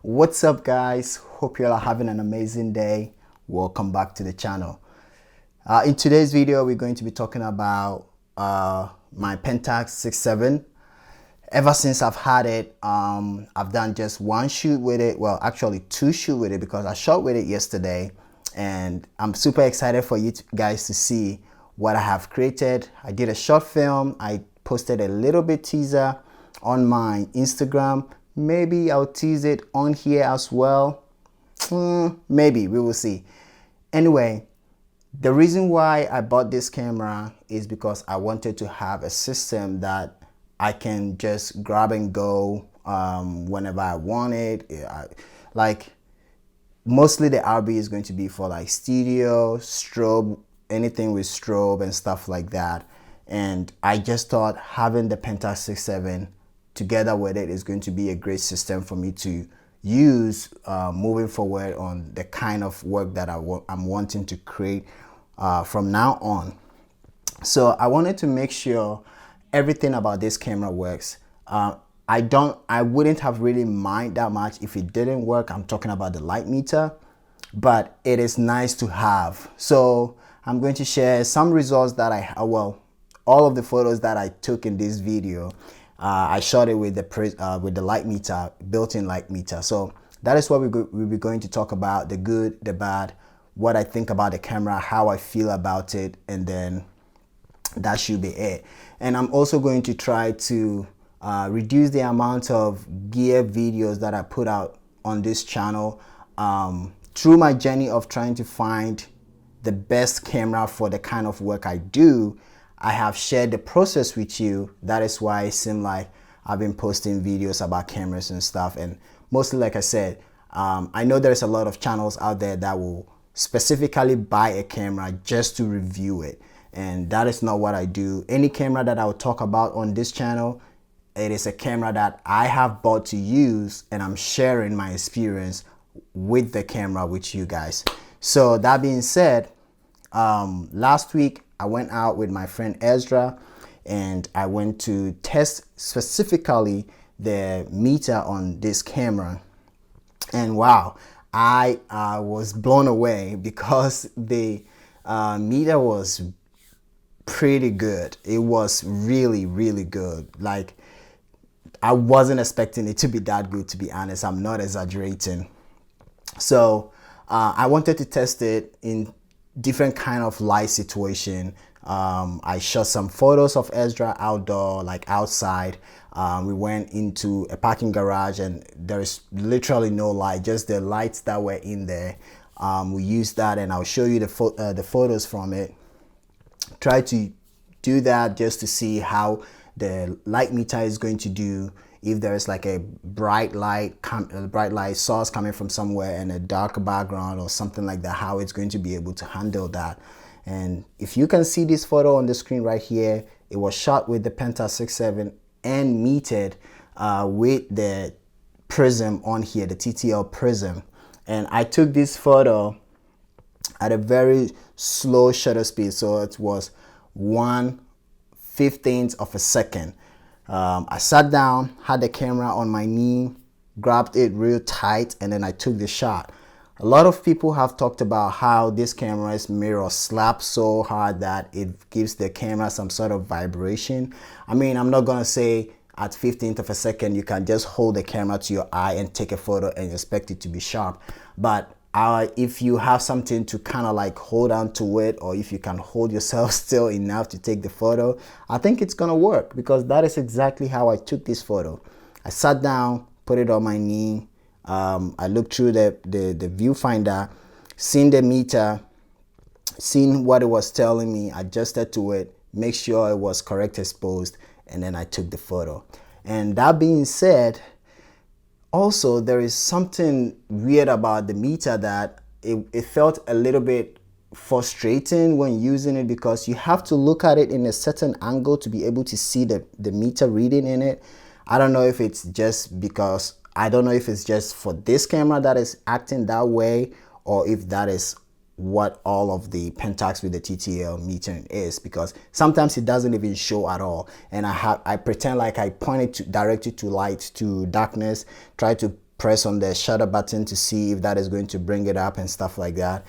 What's up, guys? Hope you all are having an amazing day. Welcome back to the channel. In today's video, we're going to be talking about my Pentax 6.7. Ever since I've had it, I've done just one shoot with it. Well, actually two shoots with it because I shot with it yesterday, and I'm super excited for you guys to see what I have created. I did a short film. I posted a little bit teaser on my Instagram. Maybe I'll tease it on here as well. Maybe, we will see. Anyway, the reason why I bought this camera is because I wanted to have a system that I can just grab and go whenever I want it. Like, mostly the RB is going to be for like studio, strobe, anything with strobe and stuff like that. And I just thought having the Pentax 6.7 together with it is going to be a great system for me to use moving forward on the kind of work that I'm wanting to create from now on. So I wanted to make sure everything about this camera works. I wouldn't have really mind that much if it didn't work. I'm talking about the light meter, but it is nice to have. So I'm going to share some results that all of the photos that I took in this video. I shot it with the light meter, built-in light meter. So that is what we'll be going to talk about: the good, the bad, what I think about the camera, how I feel about it, and then that should be it. And I'm also going to try to reduce the amount of gear videos that I put out on this channel. Through my journey of trying to find the best camera for the kind of work I do, I have shared the process with you. That is why it seemed like I've been posting videos about cameras and stuff. And mostly, like I said, I know there's a lot of channels out there that will specifically buy a camera just to review it. And that is not what I do. Any camera that I will talk about on this channel, it is a camera that I have bought to use, and I'm sharing my experience with the camera with you guys. So that being said, last week I went out with my friend Ezra, and I went to test specifically the meter on this camera. And wow, I was blown away because the meter was pretty good. It was really, really good. Like, I wasn't expecting it to be that good, to be honest. I'm not exaggerating. So I wanted to test it in different kind of light situation. I shot some photos of Ezra outdoor, like outside. We went into a parking garage, and there is literally no light, just the lights that were in there. We used that, and I'll show you the photos from it. Try to do that just to see how the light meter is going to do. If there's like a bright light source coming from somewhere and a dark background or something like that, how it's going to be able to handle that. And if you can see this photo on the screen right here, it was shot with the Pentax 6.7 and metered with the prism on here, the TTL prism. And I took this photo at a very slow shutter speed, so it was 1/15 of a second. I sat down, had the camera on my knee, grabbed it real tight, and then I took the shot. A lot of people have talked about how this camera's mirror slaps so hard that it gives the camera some sort of vibration. I mean, I'm not gonna say at 15th of a second you can just hold the camera to your eye and take a photo and expect it to be sharp. But if you have something to kind of like hold on to it, or if you can hold yourself still enough to take the photo, I think it's gonna work, because that is exactly how I took this photo. I sat down, put it on my knee. I looked through the viewfinder, seen the meter, seen what it was telling me, adjusted to it, make sure it was correct exposed, and then I took the photo. And that being said, also, there is something weird about the meter that it felt a little bit frustrating when using it, because you have to look at it in a certain angle to be able to see the meter reading in it. I don't know if it's just for this camera that is acting that way, or if that is what all of the Pentax with the TTL metering is, because sometimes it doesn't even show at all, and I pretend like I point it directly to light, to darkness, try to press on the shutter button to see if that is going to bring it up and stuff like that.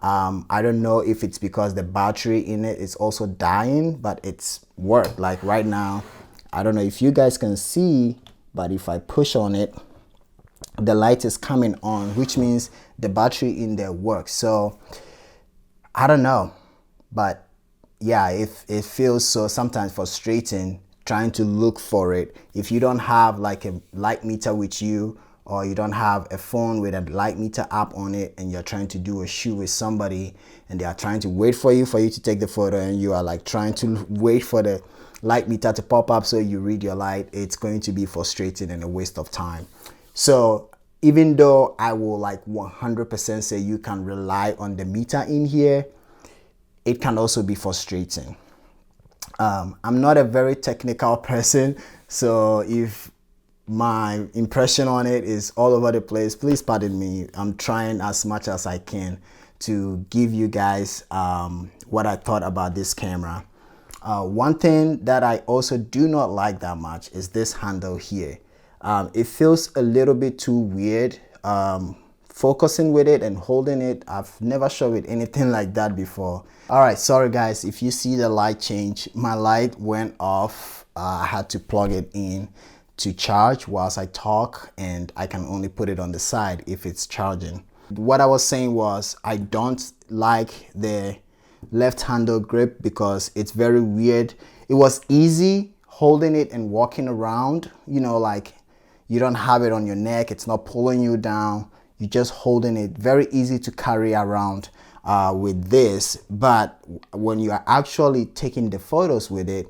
I don't know if it's because the battery in it is also dying, but it's worked. Like right now, I don't know if you guys can see, but if I push on it, the light is coming on, which means the battery in there works. So I don't know, but yeah, it feels so sometimes frustrating trying to look for it. If you don't have like a light meter with you, or you don't have a phone with a light meter app on it, and you're trying to do a shoot with somebody and they are trying to wait for you to take the photo, and you are like trying to wait for the light meter to pop up so you read your light, it's going to be frustrating and a waste of time. So even though I will like 100% say you can rely on the meter in here, it can also be frustrating. I'm not a very technical person, so if my impression on it is all over the place, please pardon me. I'm trying as much as I can to give you guys what I thought about this camera. One thing that I also do not like that much is this handle here. It feels a little bit too weird focusing with it and holding it. I've never shot with anything like that before. All right, sorry guys, if you see the light change, my light went off. I had to plug it in to charge whilst I talk, and I can only put it on the side if it's charging. What I was saying was I don't like the left handle grip because it's very weird. It was easy holding it and walking around, you know, like you don't have it on your neck, it's not pulling you down, you're just holding it. Very easy to carry around with this, but when you are actually taking the photos with it,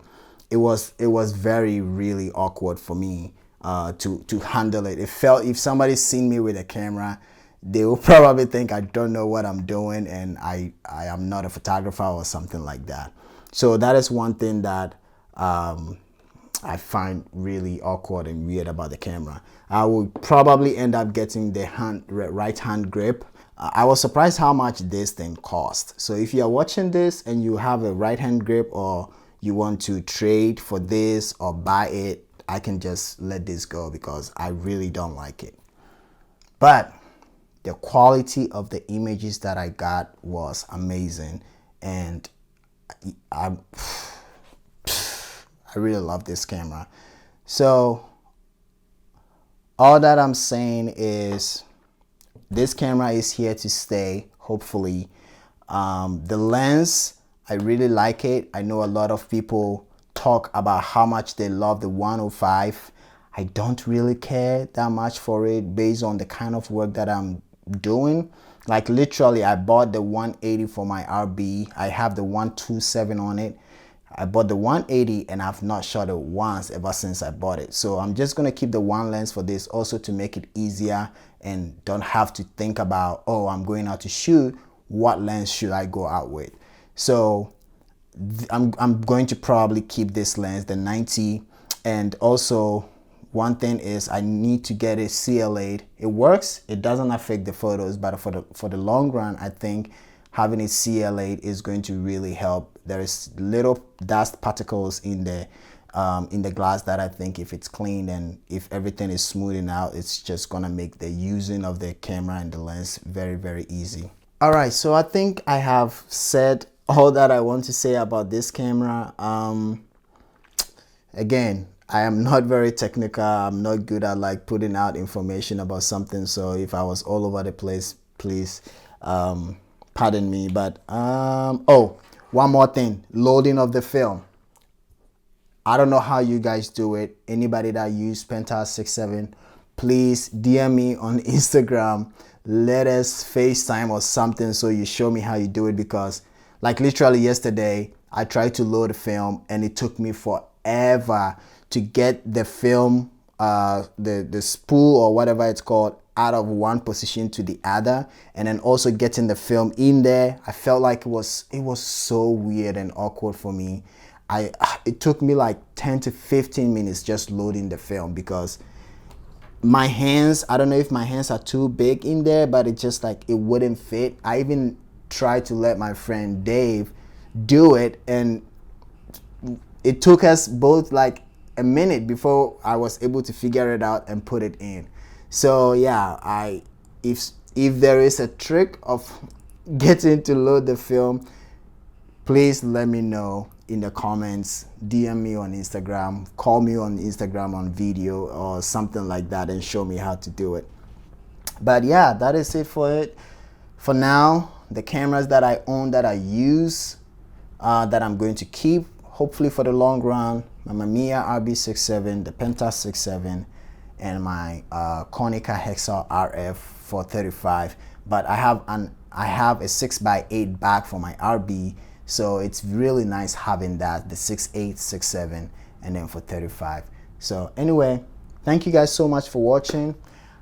it was very really awkward for me to handle it. It felt, if somebody's seen me with a camera, they will probably think I don't know what I'm doing and I am not a photographer or something like that. So that is one thing that I find really awkward and weird about the camera. I will probably end up getting the right hand grip. I was surprised how much this thing cost. So if you are watching this and you have a right hand grip, or you want to trade for this or buy it, I can just let this go because I really don't like it. But the quality of the images that I got was amazing, and I really love this camera. So all that I'm saying is this camera is here to stay, hopefully. The lens, I really like it. I know a lot of people talk about how much they love the 105. I don't really care that much for it based on the kind of work that I'm doing. Like literally, I bought the 180 for my RB. I have the 127 on it. I bought the 180 and I've not shot it once ever since I bought it. So I'm just gonna keep the one lens for this, also to make it easier and don't have to think about, oh, I'm going out to shoot, what lens should I go out with? So I'm going to probably keep this lens, the 90. And also one thing is I need to get it CLA'd. It works, it doesn't affect the photos, but for the long run, I think having it CLA'd is going to really help. There is little dust particles in the glass that I think if it's cleaned and if everything is smoothing out, it's just gonna make the using of the camera and the lens very, very easy. All right, so I think I have said all that I want to say about this camera. Again, I am not very technical. I'm not good at like putting out information about something. So if I was all over the place, please pardon me. But oh, one more thing, loading of the film. I don't know how you guys do it. Anybody that use Pentax 6.7, please DM me on Instagram. Let us FaceTime or something so you show me how you do it, because like literally yesterday, I tried to load a film and it took me forever to get the film, the spool or whatever it's called, out of one position to the other, and then also getting the film in there. I felt like it was so weird and awkward for me. It took me like 10 to 15 minutes just loading the film because my hands, I don't know if my hands are too big in there, but it just like it wouldn't fit. I even tried to let my friend Dave do it, and it took us both like a minute before I was able to figure it out and put it in. So yeah, if there is a trick of getting to load the film, please let me know in the comments, DM me on Instagram, call me on Instagram on video or something like that and show me how to do it. But yeah, that is it for it. For now, the cameras that I own, that I use, that I'm going to keep, hopefully for the long run, my Mamiya RB67, the Pentax 67, and my Konica Hexal RF 435. But I have a 6x8 back for my RB, so it's really nice having that, the 6.8, 6.7, and then for 35. So anyway, thank you guys so much for watching.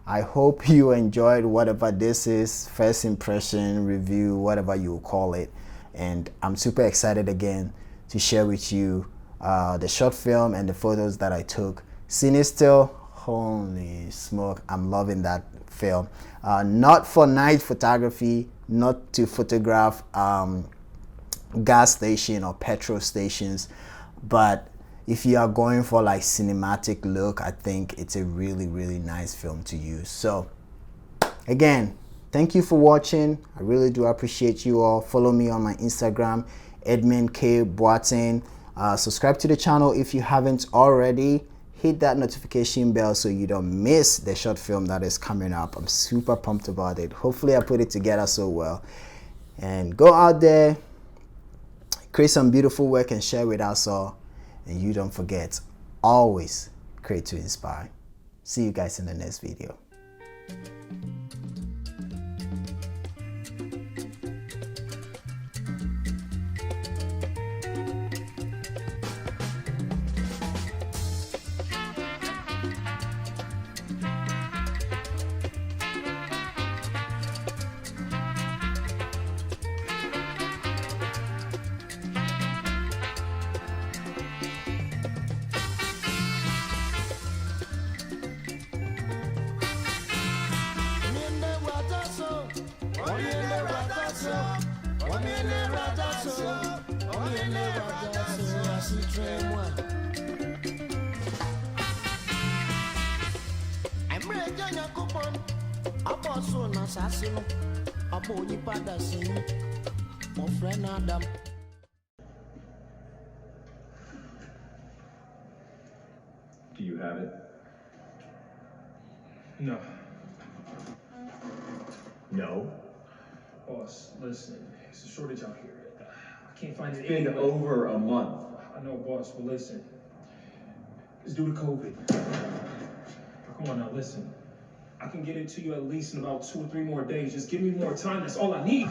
I hope you enjoyed whatever this is, first impression review, whatever you will call it. And I'm super excited again to share with you the short film and the photos that I took. Scene still, holy smoke, I'm loving that film. Not for night photography, not to photograph gas station or petrol stations, but if you are going for like cinematic look, I think it's a really nice film to use. So again, thank you for watching. I really do appreciate you all. Follow me on my Instagram, Edmund K. Boateng. Subscribe to the channel if you haven't already. Hit that notification bell so you don't miss the short film that is coming up. I'm super pumped about it. Hopefully I put it together so well. And go out there, create some beautiful work and share with us all. And you don't forget, always create to inspire. See you guys in the next video. Do you have it? No. No? Boss, listen, it's a shortage out here. I can't find It's it been anywhere. over a month. I know, boss, but listen. It's due to COVID. Come on now, listen. I can get it to you at least in about 2 or 3 more days. Just give me more time. That's all I need.